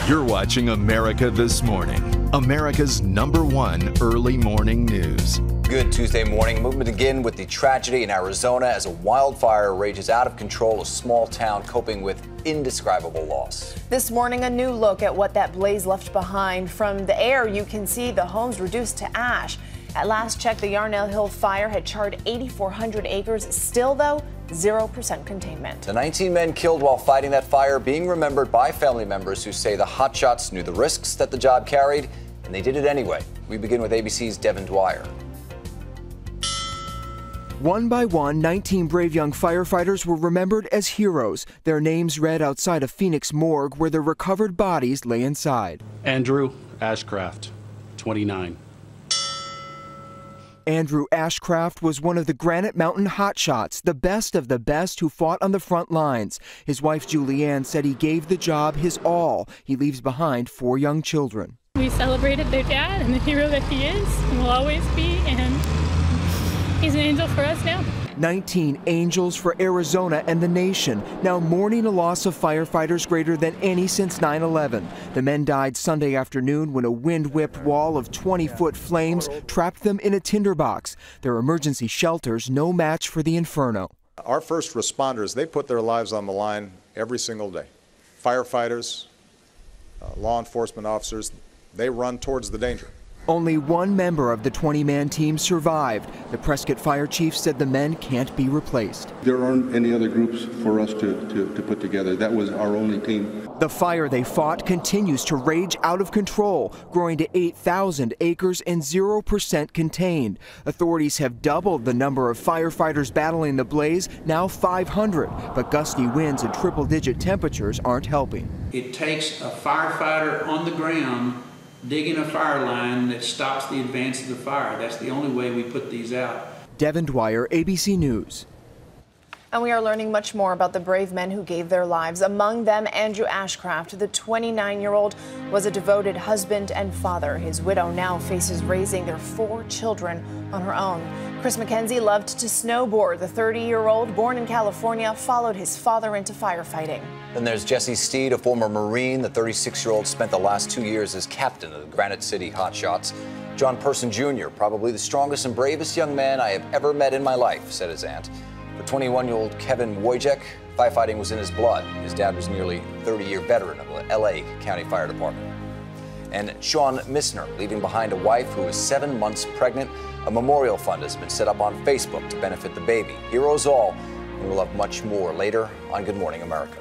You're watching America This Morning, America's #1 early morning news. Good Tuesday morning. Movement again with the tragedy in Arizona as a wildfire rages out of control. A small town coping with indescribable loss. This morning, a new look at what that blaze left behind. From the air, you can see the homes reduced to ash. At last check, the Yarnell Hill fire had charred 8,400 acres. Still, though, 0% containment. The 19 men killed while fighting that fire being remembered by family members who say the hotshots knew the risks that the job carried, and they did it anyway. We begin with ABC's Devin Dwyer. One by one, 19 brave young firefighters were remembered as heroes, their names read outside a Phoenix morgue where their recovered bodies lay inside. Andrew Ashcraft, 29. Andrew Ashcraft was one of the Granite Mountain hotshots, the best of the best who fought on the front lines. His wife Julianne said he gave the job his all. He leaves behind 4 young children. We celebrated their dad and the hero that he is and will always be, and he's an angel for us now. 19 angels for Arizona and the nation, now mourning a loss of firefighters greater than any since 9/11. The men died Sunday afternoon when a wind-whipped wall of 20-foot flames trapped them in a tinderbox. Their emergency shelters no match for the inferno. Our first responders, they put their lives on the line every single day. Firefighters, law enforcement officers, they run towards the danger. Only one member of the 20-man team survived. The Prescott fire chief said the men can't be replaced. There aren't any other groups for us to put together. That was our only team. The fire they fought continues to rage out of control, growing to 8,000 acres and 0% contained. Authorities have doubled the number of firefighters battling the blaze, now 500. But gusty winds and triple-digit temperatures aren't helping. It takes a firefighter on the ground digging a fire line that stops the advance of the fire. That's the only way we put these out. Devin Dwyer, ABC News. And we are learning much more about the brave men who gave their lives. Among them, Andrew Ashcraft, the 29-year-old, was a devoted husband and father. His widow now faces raising their 4 children on her own. Chris McKenzie loved to snowboard. The 30-year-old, born in California, followed his father into firefighting. Then there's Jesse Steed, a former Marine. The 36-year-old spent the last 2 years as captain of the Granite City Hotshots. John Person Jr., probably the strongest and bravest young man I have ever met in my life, said his aunt. For 21-year-old Kevin Wojcik, firefighting was in his blood. His dad was nearly a 30-year veteran of the L.A. County Fire Department. And Sean Missner, leaving behind a wife who is 7 months pregnant. A memorial fund has been set up on Facebook to benefit the baby. Heroes all, and we'll have much more later on Good Morning America.